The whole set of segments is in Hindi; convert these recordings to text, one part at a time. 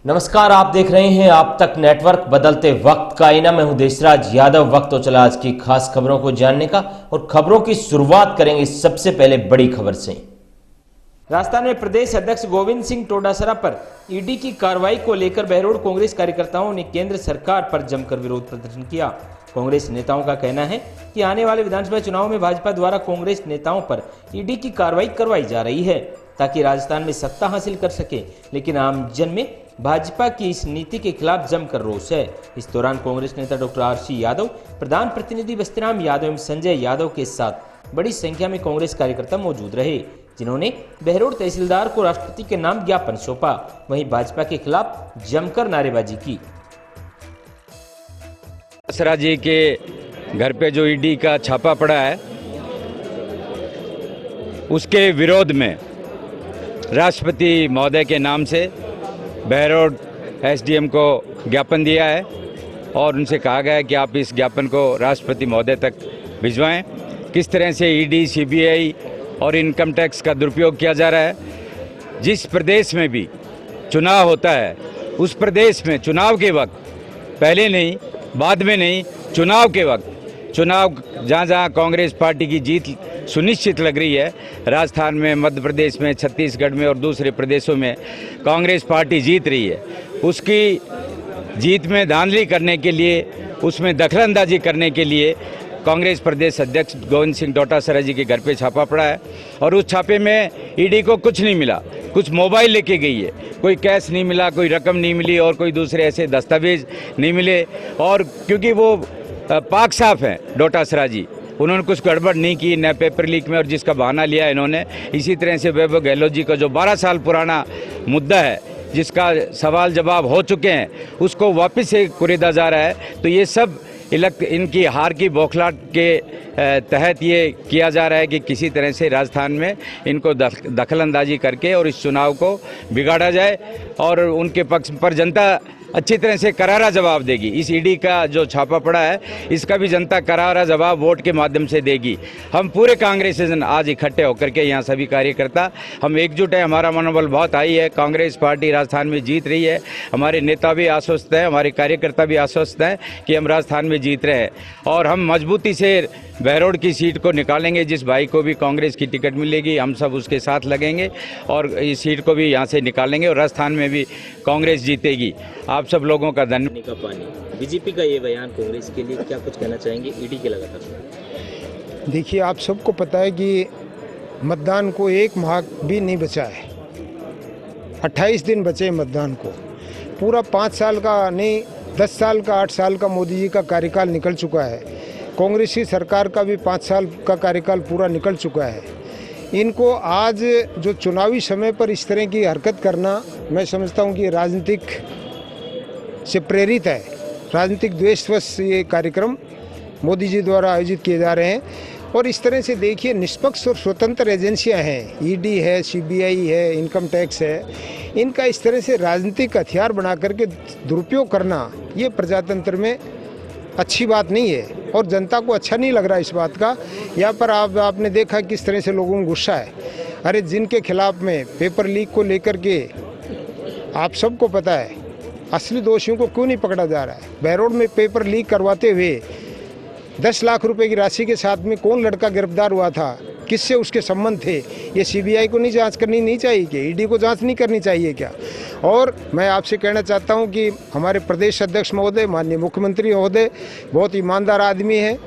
नमस्कार, आप देख रहे हैं आप तक नेटवर्क। बदलते वक्त का आईना। मैं हूं देशराज यादव। वक्त हो चला आज की खास खबरों को जानने का और खबरों की शुरुआत करेंगे सबसे पहले बड़ी खबर से। राजस्थान में प्रदेश अध्यक्ष गोविंद सिंह डोटासरा पर ईडी की कार्रवाई को लेकर बहरोड कांग्रेस कार्यकर्ताओं ने केंद्र सरकार पर जमकर विरोध प्रदर्शन किया। कांग्रेस नेताओं का कहना है कि आने वाले विधानसभा चुनाव में भाजपा द्वारा कांग्रेस नेताओं पर ईडी की कार्रवाई करवाई जा रही है ताकि राजस्थान में सत्ता हासिल कर सके, लेकिन आम जन में भाजपा की इस नीति के खिलाफ जमकर रोष है। इस दौरान कांग्रेस नेता डॉक्टर आरसी यादव, प्रधान प्रतिनिधि बस्तीराम यादव एवं संजय यादव के साथ बड़ी संख्या में कांग्रेस कार्यकर्ता मौजूद रहे, जिन्होंने बहरोड तहसीलदार को राष्ट्रपति के नाम ज्ञापन सौंपा। वहीं भाजपा के खिलाफ जमकर नारेबाजी की। डोटासरा जी के घर पे जो ईडी का छापा पड़ा है, उसके विरोध में राष्ट्रपति महोदय के नाम से बहरोड एसडीएम को ज्ञापन दिया है और उनसे कहा गया है कि आप इस ज्ञापन को राष्ट्रपति महोदय तक भिजवाएं। किस तरह से ईडी, सीबीआई और इनकम टैक्स का दुरुपयोग किया जा रहा है। जिस प्रदेश में भी चुनाव होता है, उस प्रदेश में चुनाव के वक्त, पहले नहीं, बाद में नहीं, चुनाव के वक्त, चुनाव जहाँ जहाँ कांग्रेस पार्टी की जीत सुनिश्चित लग रही है, राजस्थान में, मध्य प्रदेश में, छत्तीसगढ़ में और दूसरे प्रदेशों में कांग्रेस पार्टी जीत रही है, उसकी जीत में धांधली करने के लिए, उसमें दखलंदाजी करने के लिए कांग्रेस प्रदेश अध्यक्ष गोविंद सिंह डोटासरा जी के घर पे छापा पड़ा है और उस छापे में ईडी को कुछ नहीं मिला। कुछ मोबाइल लेके गई है, कोई कैश नहीं मिला, कोई रकम नहीं मिली और कोई दूसरे ऐसे दस्तावेज नहीं मिले। और क्योंकि वो पाक साफ हैं डोटासरा जी, उन्होंने कुछ गड़बड़ नहीं की न पेपर लीक में, और जिसका बहाना लिया इन्होंने। इसी तरह से वैभव गहलोत जी का जो 12 साल पुराना मुद्दा है, जिसका सवाल जवाब हो चुके हैं, उसको वापस से कुरेदा जा रहा है। तो ये सब इनकी हार की बौखलाहट के तहत ये किया जा रहा है कि किसी तरह से राजस्थान में इनको दखलंदाजी करके और इस चुनाव को बिगाड़ा जाए और उनके पक्ष पर जनता अच्छी तरह से करारा जवाब देगी। इस ईडी का जो छापा पड़ा है, इसका भी जनता करारा जवाब वोट के माध्यम से देगी। हम पूरे कांग्रेसिजन आज इकट्ठे होकर के यहाँ सभी कार्यकर्ता हम एकजुट हैं। हमारा मनोबल बहुत हाई है। कांग्रेस पार्टी राजस्थान में जीत रही है। हमारे नेता भी आश्वस्त हैं, हमारे कार्यकर्ता भी आश्वस्त हैं कि हम राजस्थान में जीत रहे हैं और हम मजबूती से बहरोड की सीट को निकालेंगे। जिस भाई को भी कांग्रेस की टिकट मिलेगी, हम सब उसके साथ लगेंगे और इस सीट को भी यहाँ से निकालेंगे और राजस्थान में भी कांग्रेस जीतेगी। आप सब लोगों का धन्यवाद। बीजेपी का ये बयान कांग्रेस के लिए क्या कुछ कहना चाहेंगे ईडी के लगातार? देखिए, आप सबको पता है कि मतदान को 1 माह भी नहीं बचा है, 28 दिन बचे मतदान को। पूरा 5 साल का नहीं, 10 साल का, 8 साल का मोदी जी का कार्यकाल निकल चुका है। कांग्रेसी सरकार का भी 5 साल का कार्यकाल पूरा निकल चुका है। इनको आज जो चुनावी समय पर इस तरह की हरकत करना, मैं समझता हूँ कि राजनीतिक से प्रेरित है। राजनीतिक द्वेषवश ये कार्यक्रम मोदी जी द्वारा आयोजित किए जा रहे हैं। और इस तरह से देखिए, निष्पक्ष और स्वतंत्र एजेंसियां हैं, ईडी है, सीबीआई है, इनकम टैक्स है, इनका इस तरह से राजनीतिक हथियार बना करके दुरुपयोग करना, ये प्रजातंत्र में अच्छी बात नहीं है और जनता को अच्छा नहीं लग रहा इस बात का। यहाँ पर आपने देखा किस तरह से लोगों में गुस्सा है। अरे, जिनके खिलाफ में पेपर लीक को लेकर के आप सबको पता है, असली दोषियों को क्यों नहीं पकड़ा जा रहा है? बहरोड में पेपर लीक करवाते हुए 10 लाख रुपए की राशि के साथ में कौन लड़का गिरफ्तार हुआ था, किससे उसके संबंध थे? ये सीबीआई को नहीं जांच करनी नहीं चाहिए क्या? ईडी को जांच नहीं करनी चाहिए क्या? और मैं आपसे कहना चाहता हूं कि हमारे प्रदेश अध्यक्ष महोदय, माननीय मुख्यमंत्री महोदय बहुत ईमानदार आदमी है।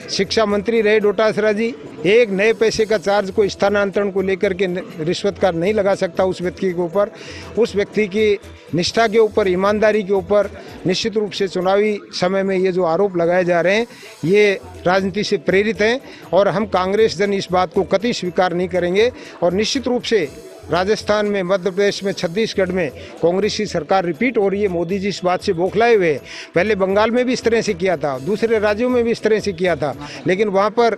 शिक्षा मंत्री रहे डोटासरा जी, एक नए पैसे का चार्ज को स्थानांतरण को लेकर के रिश्वत का नहीं लगा सकता उस व्यक्ति के ऊपर। उस व्यक्ति की निष्ठा के ऊपर, ईमानदारी के ऊपर निश्चित रूप से चुनावी समय में ये जो आरोप लगाए जा रहे हैं, ये राजनीति से प्रेरित हैं और हम कांग्रेस जन इस बात को कतई स्वीकार नहीं करेंगे। और निश्चित रूप से राजस्थान में, मध्य प्रदेश में, छत्तीसगढ़ में कांग्रेस की सरकार रिपीट हो रही है। मोदी जी इस बात से बौखलाए हुए हैं। पहले बंगाल में भी इस तरह से किया था, दूसरे राज्यों में भी इस तरह से किया था, लेकिन वहाँ पर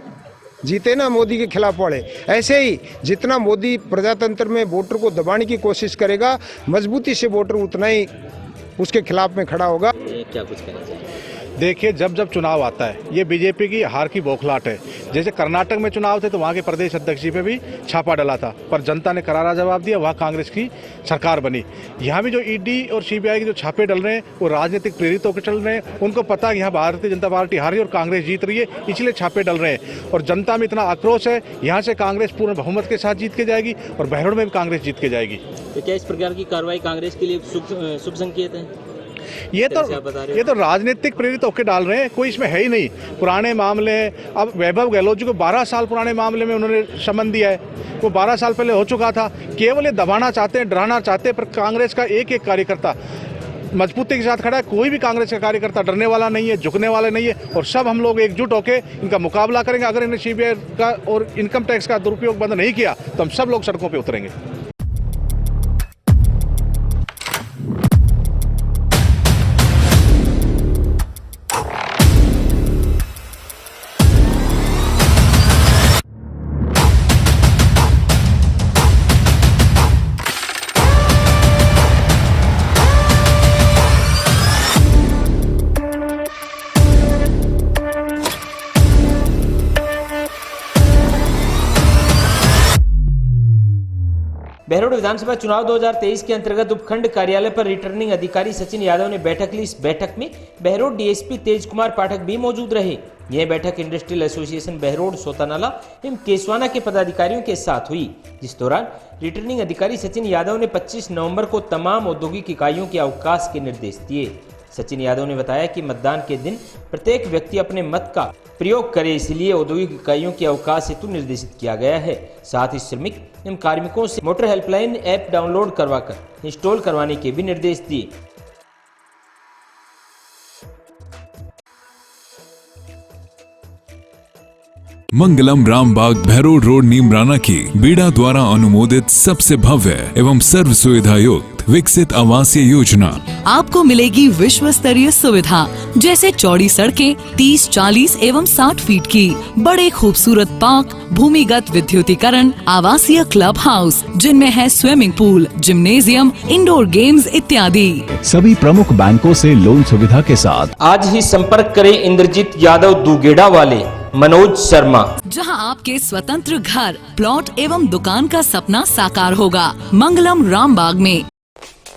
जीते ना, मोदी के खिलाफ पड़े। ऐसे ही जितना मोदी प्रजातंत्र में वोटर को दबाने की कोशिश करेगा, मजबूती से वोटर उतना ही उसके खिलाफ में खड़ा होगा। क्या कुछ कहना चाहिए? देखिए, जब जब चुनाव आता है ये बीजेपी की हार की बौखलाहट है। जैसे कर्नाटक में चुनाव थे तो वहाँ के प्रदेश अध्यक्ष जी पे भी छापा डला था, पर जनता ने करारा जवाब दिया, वहाँ कांग्रेस की सरकार बनी। यहाँ भी जो ईडी और सीबीआई के जो छापे डल रहे हैं वो राजनीतिक प्रेरित होकर चल रहे हैं। उनको पता है कि यहाँ भारतीय जनता पार्टी हार रही है और कांग्रेस जीत रही है, इसलिए छापे डल रहे हैं। और जनता में इतना आक्रोश है, यहाँ से कांग्रेस पूर्ण बहुमत के साथ जीत के जाएगी और बहरोड में भी कांग्रेस जीत के जाएगी। तो क्या इस प्रकार की कार्रवाई कांग्रेस के लिए शुभ संकेत है? ये तो राजनीतिक प्रेरित होकर डाल रहे हैं, कोई इसमें है ही नहीं। पुराने मामले हैं, अब वैभव गहलोत जी को 12 साल पुराने मामले में उन्होंने समन दिया है, वो 12 साल पहले हो चुका था। केवल ये दबाना चाहते हैं, डराना चाहते हैं, पर कांग्रेस का एक एक कार्यकर्ता मजबूती के साथ खड़ा है। कोई भी कांग्रेस का कार्यकर्ता डरने वाला नहीं है, झुकने वाला नहीं है, और सब हम लोग एकजुट होकर इनका मुकाबला करेंगे। अगर इन्हें सीबीआई का और इनकम टैक्स का दुरुपयोग बंद नहीं किया तो हम सब लोग सड़कों पर उतरेंगे। बहरोड विधानसभा चुनाव 2023 के अंतर्गत उपखंड कार्यालय पर रिटर्निंग अधिकारी सचिन यादव ने बैठक ली। इस बैठक में बहरोड डीएसपी तेज कुमार पाठक भी मौजूद रहे। यह बैठक इंडस्ट्रियल एसोसिएशन बहरोड, सोतानाला एवं केसवाना के पदाधिकारियों के साथ हुई, जिस दौरान रिटर्निंग अधिकारी सचिन यादव ने 25 नवंबर को तमाम औद्योगिक इकाइयों के अवकाश के निर्देश दिए। सचिन यादव ने बताया कि मतदान के दिन प्रत्येक व्यक्ति अपने मत का प्रयोग करे, इसलिए औद्योगिक इकाइयों के अवकाश हेतु निर्देशित किया गया है। साथ ही श्रमिक एवं कार्मिकों से मोटर हेल्पलाइन ऐप डाउनलोड करवाकर इंस्टॉल करवाने के भी निर्देश दिए। मंगलम रामबाग बहरोड रोड नीमराना की बीडा द्वारा अनुमोदित सबसे भव्य एवं सर्व सुविधा युक्त विकसित आवासीय योजना। आपको मिलेगी विश्व स्तरीय सुविधा, जैसे चौड़ी सड़कें 30, 40 एवं 60 फीट की, बड़े खूबसूरत पार्क, भूमिगत विद्युतीकरण, आवासीय क्लब हाउस जिनमें है swimming pool, gymnasium, indoor games इत्यादि। सभी प्रमुख बैंकों से लोन सुविधा के साथ। आज ही संपर्क करें इंद्रजीत यादव, दुगेड़ा वाले, मनोज शर्मा, जहां आपके स्वतंत्र घर, प्लॉट एवं दुकान का सपना साकार होगा। मंगलम रामबाग में।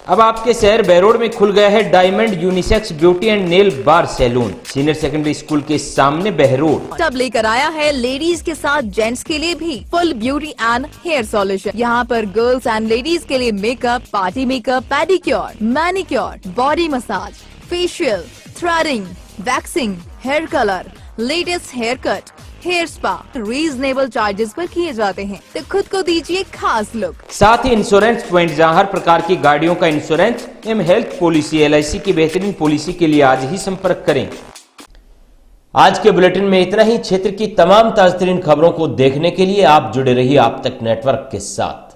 अब आपके शहर बहरोड में खुल गया है diamond unisex beauty and nail bar salon, senior secondary school के सामने बहरोड। तब लेकर आया है लेडीज के साथ जेंट्स के लिए भी full beauty and hair solution. यहाँ पर गर्ल्स एंड लेडीज के लिए makeup, party makeup, pedicure, manicure, body massage, facial, threading, waxing, hair colour, latest hair cut, hair spa reasonable charges पर किए जाते हैं, तो खुद को दीजिए खास लुक। साथ ही इंश्योरेंस पॉइंट, जहां हर प्रकार की गाड़ियों का इंश्योरेंस एवं हेल्थ पॉलिसी, LIC की बेहतरीन पॉलिसी के लिए आज ही संपर्क करें। आज के बुलेटिन में इतना ही। क्षेत्र की तमाम ताज़ा तरीन खबरों को देखने के लिए आप जुड़े रहिए आप तक नेटवर्क के साथ।